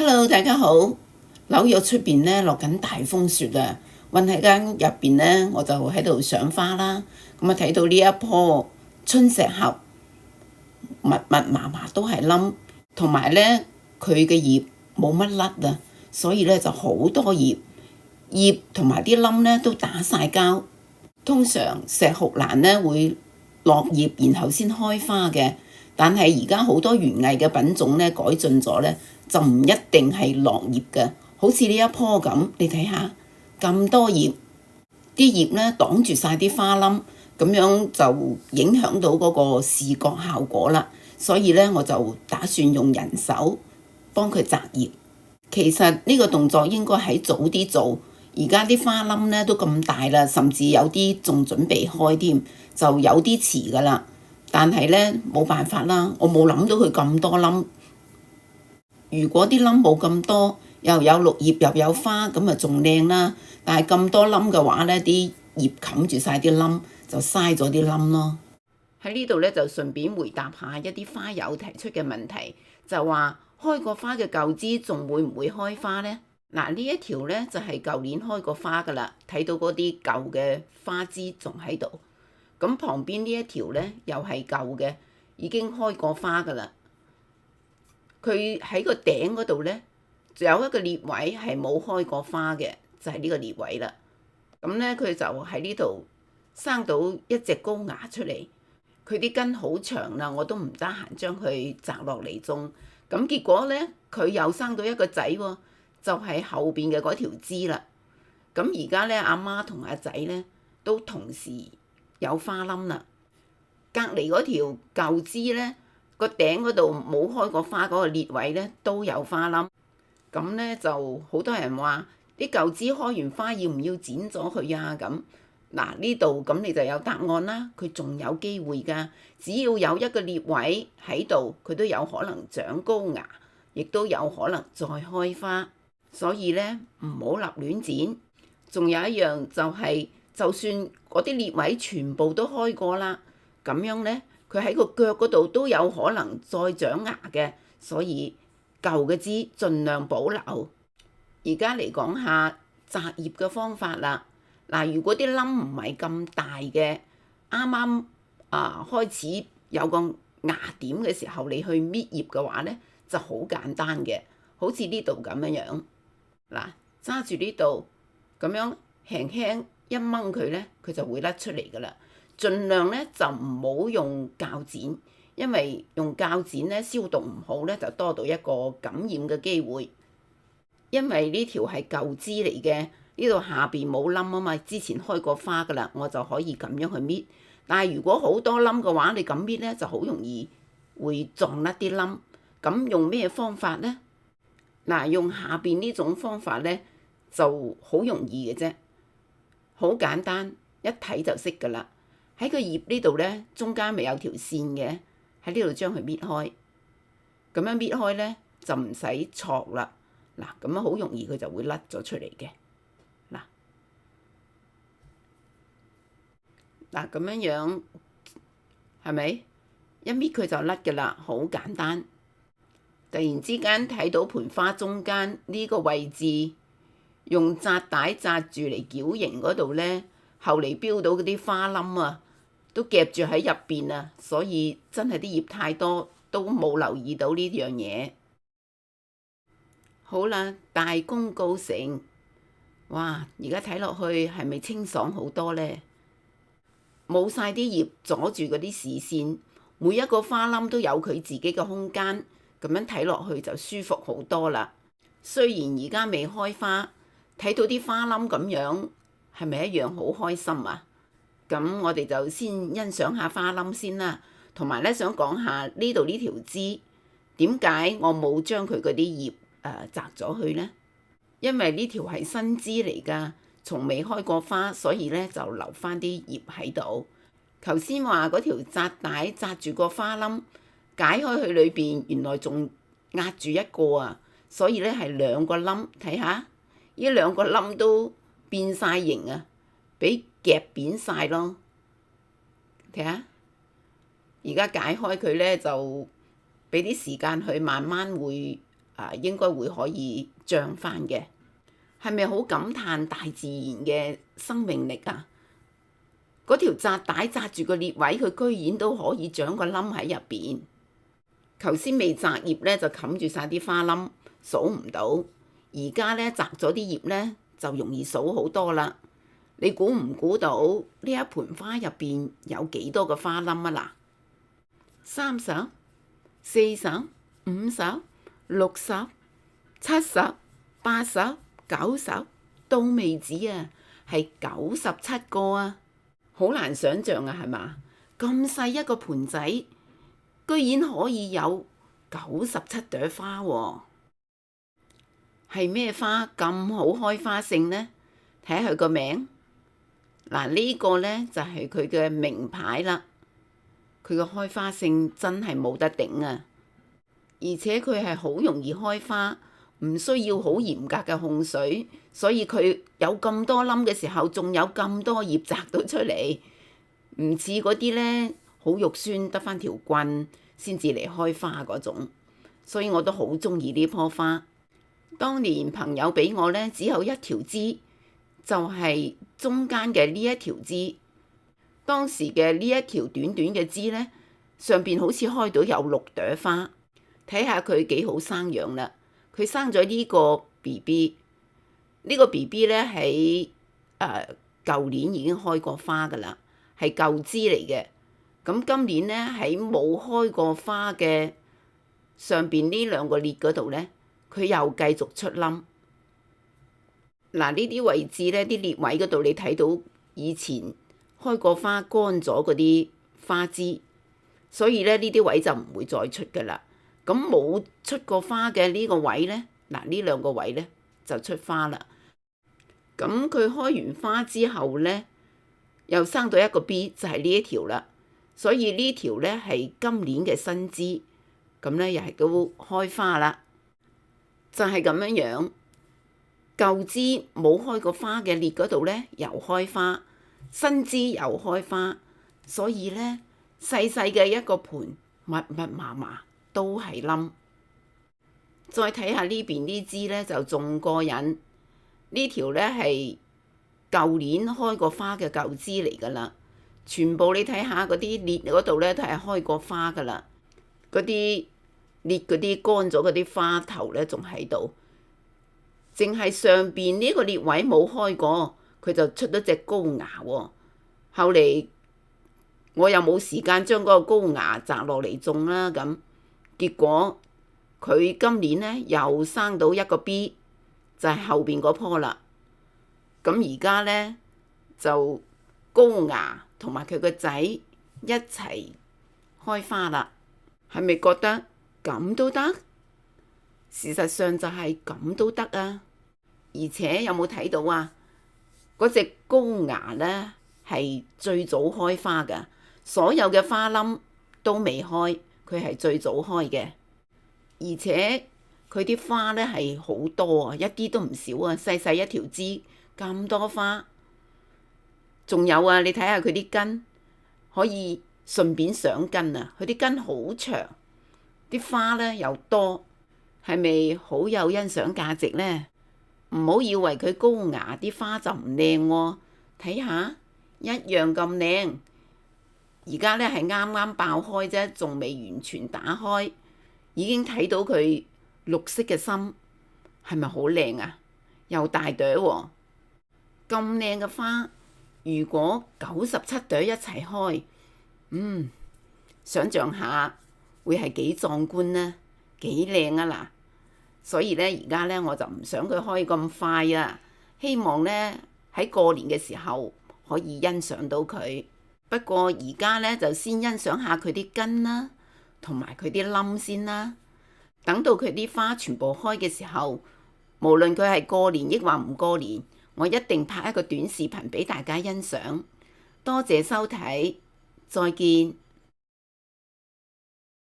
Hello，大家好。紐約出邊咧落緊大風雪啊，韞喺間屋入邊咧，我就喺度賞花啦。咁啊睇到呢一棵春石斛，密密麻麻都係冧，同埋咧佢嘅葉冇乜甩啊，所以咧就好多葉，葉同埋啲冧咧都打晒膠。通常石斛蘭咧會落葉然後先開花嘅，但係而家好多園藝嘅品種咧改進咗咧，就唔一定係落葉嘅。好似呢一棵咁，你睇下咁多葉，啲葉咧擋住晒啲花冧，咁樣就影響到嗰個視覺效果啦。所以咧我就打算用人手幫佢摘葉。其實呢個動作應該喺早啲做，而家啲花冧咧都咁大啦，甚至有啲仲準備開添，就有啲遲噶啦。但係咧冇辦法啦，我冇諗到佢咁多冧。如果啲冧冇咁多，又有綠葉又有花，咁啊仲靚啦。但係咁多冧嘅話咧，啲葉冚住晒啲冧，就嘥咗啲冧咯。喺呢度咧就順便回答下一啲花友提出嘅問題，就話開過花嘅舊枝仲會唔會開花呢？嗱，呢一條咧就係舊年開過花噶啦，睇到嗰啲舊嘅花枝仲喺度。咁旁邊呢一條咧又係舊嘅，已經開過花噶啦。佢喺個頂嗰度咧，仲有一個裂位係冇開過花嘅，就係呢個裂位啦。咁咧佢就喺呢度生到一隻高芽出嚟。佢啲根好長啦，我都唔得閒將佢摘落嚟種。咁結果咧，佢又生到一個仔喎，就係後邊嘅嗰條枝啦。咁而家咧，阿媽同阿仔咧都同時有花冧啦。隔離嗰條舊枝咧，個頂嗰度冇開過花嗰個裂位咧都有花冧。咁咧就好多人話啲舊枝開完花要唔要剪咗佢啊？咁嗱，呢度咁你就有答案啦。佢仲有機會㗎，只要有一個裂位喺度，佢都有可能長高芽，亦都有可能再開花。所以咧唔好立亂剪。仲有一樣就係，就算嗰啲裂位全部都開過啦，咁樣咧佢喺個腳嗰度都有可能再長芽嘅。所以舊嘅枝盡量保留。而家嚟講下摘葉嘅方法啦。嗱，如果啲冧唔係咁大嘅，啱啱開始有個芽點嘅時候，你去搣葉嘅話咧，就好簡單嘅，好似呢度咁樣樣。嗱，揸住呢度咁樣輕輕一掹佢咧，佢就會甩出嚟噶啦。盡量咧就唔好用鉸剪，因為用鉸剪咧消毒唔好咧，就多到一個感染嘅機會。因為呢條係舊枝嚟嘅。呢度下邊冇冧啊嘛，之前開過花噶啦，我就可以咁樣去搣。但係如果好多冧嘅話，你咁搣咧就好容易會撞甩啲冧。咁用咩方法咧？嗱，用下邊呢種方法咧就好容易嘅啫，好簡單，一睇就識噶啦。喺個葉呢度咧，中間咪有條線嘅，喺呢度將佢搣開。咁樣搣開咧就唔使錯啦。嗱，咁樣好容易佢就會甩咗出嚟嘅。嗱，咁樣樣係咪一搣佢就甩嘅啦？好簡單。突然之間睇到盆花中間呢個位置，用紮帶紮住嚟矯形嗰度咧，後嚟標到嗰啲花冧啊，都夾住喺入邊啊，所以真係啲葉太多，都冇留意到呢樣嘢。好啦，大功告成。哇！而家睇落去係咪清爽好多咧？冇晒啲葉阻住嗰啲視線，每一個花冧都有佢自己嘅空間，咁樣睇落去就舒服好多啦。雖然而家未開花，睇到啲花冧咁樣，係咪一樣好開心啊？咁我哋就先欣賞下花冧先啦，同埋咧想講下呢度呢條枝，點解我冇將佢嗰啲葉摘咗去呢？因為呢條係新枝嚟㗎。從未開過花，所以咧就留翻啲葉喺度。頭先話嗰條紮帶紮住個花冧，解開佢裏邊，原來仲壓住一個啊！所以咧係兩個冧，睇下呢兩個冧都變晒形啊，俾夾扁晒咯。睇下，而家解開佢咧就俾啲時間佢慢慢會應該會可以漲翻嘅。係咪好感嘆大自然嘅生命力啊？嗰條紮帶紮住個裂位，佢居然都可以長個冧喺入邊。頭先未紮葉咧就冚住晒啲花冧，數唔到。而家咧紮咗啲葉咧就容易數好多啦。你估唔估到呢一盆花入邊有幾多個花冧啊？嗱，30、40、50、60、70、80、90都未止啊，係97個啊！好難想像啊，係嘛？咁細一個盆仔，居然可以有97朵花喎！係咩花咁好開花性呢？睇下佢個名。嗱，呢個呢就係佢嘅名牌啦。佢嘅開花性真係冇得頂啊！而且佢係好容易開花，唔需要好嚴格嘅控水，所以佢有咁多冧嘅時候，仲有咁多葉摘到出嚟，唔似嗰啲呢好肉酸得返條棍先至嚟開花嗰種。所以我都好中意呢棵花。當年朋友俾我呢，只有一條枝，就係中間嘅呢一條枝。當時嘅呢一條短短嘅枝呢，上邊好似開到有6朵花。睇下佢幾好生養啦！佢生咗呢個 BB，呢個 BB 呢喺舊年已經開過花噶啦，係舊枝嚟嘅。咁今年呢，喺冇開過花嘅上邊呢2個裂嗰度呢，佢又繼續出冧。嗱，呢啲位置呢，啲裂位嗰度你睇到以前開過花乾咗嗰啲花枝，所以咧呢啲位就唔會再出噶啦。咁冇出過花嘅呢個位呢，嗱呢2個位呢就出花啦。咁佢開完花之後呢，又生到一個 B， 就係呢一條啦。所以呢條呢係今年嘅新枝，咁呢又係都開花啦。就係咁樣樣，舊枝冇開過花嘅裂嗰度呢又開花，新枝又開花，所以呢，細細嘅一個盆密密麻麻都係冧。再睇下呢邊呢枝呢，就仲過癮，呢條呢係舊年開過花嘅舊枝嚟噶啦，全部你睇下嗰啲裂嗰度呢，都係開過花噶啦，嗰啲裂嗰啲乾咗嗰啲花頭呢，仲喺度，淨係上邊呢個裂位冇開過，佢就出咗隻高芽喎。後嚟我又冇時間將嗰個高芽摘落嚟種啦，咁結果佢今年呢又生到一個 B， 就係後邊嗰棵啦。咁而家呢，就高芽同埋佢個仔一齊開花啦，係咪覺得咁都得？事實上就係咁都得啊！而且有冇睇到啊？嗰隻高芽呢係最早開花㗎，所有嘅花冧都未開，佢係最早開嘅。而且佢啲花呢係好多啊，一啲都唔少啊，細細一條枝咁多花。仲有啊，你睇下佢啲根，可以順便上根啊！佢啲根好長，啲花呢又多，係咪好有欣賞價值呢？唔好以為佢高芽啲花就唔靚喎，睇下一樣咁靚。而家呢係啱啱爆開啫，仲未完全打開，已經睇到佢綠色嘅心，係咪好靚啊？又大朵喎，咁靚嘅花，如果97朵一齊開，想像下會係幾壯觀呢？幾靚啊嗱！所以呢，而家呢，我就唔想佢開咁快啊，希望呢，喺過年嘅時候可以欣賞到佢。不過而家呢，就先欣賞下佢啲根啦，同埋佢啲冧先啦。等到佢啲花全部開嘅時候，無論佢係過年抑或唔過年，我一定拍一個短視頻俾大家欣賞。多謝收睇，再見。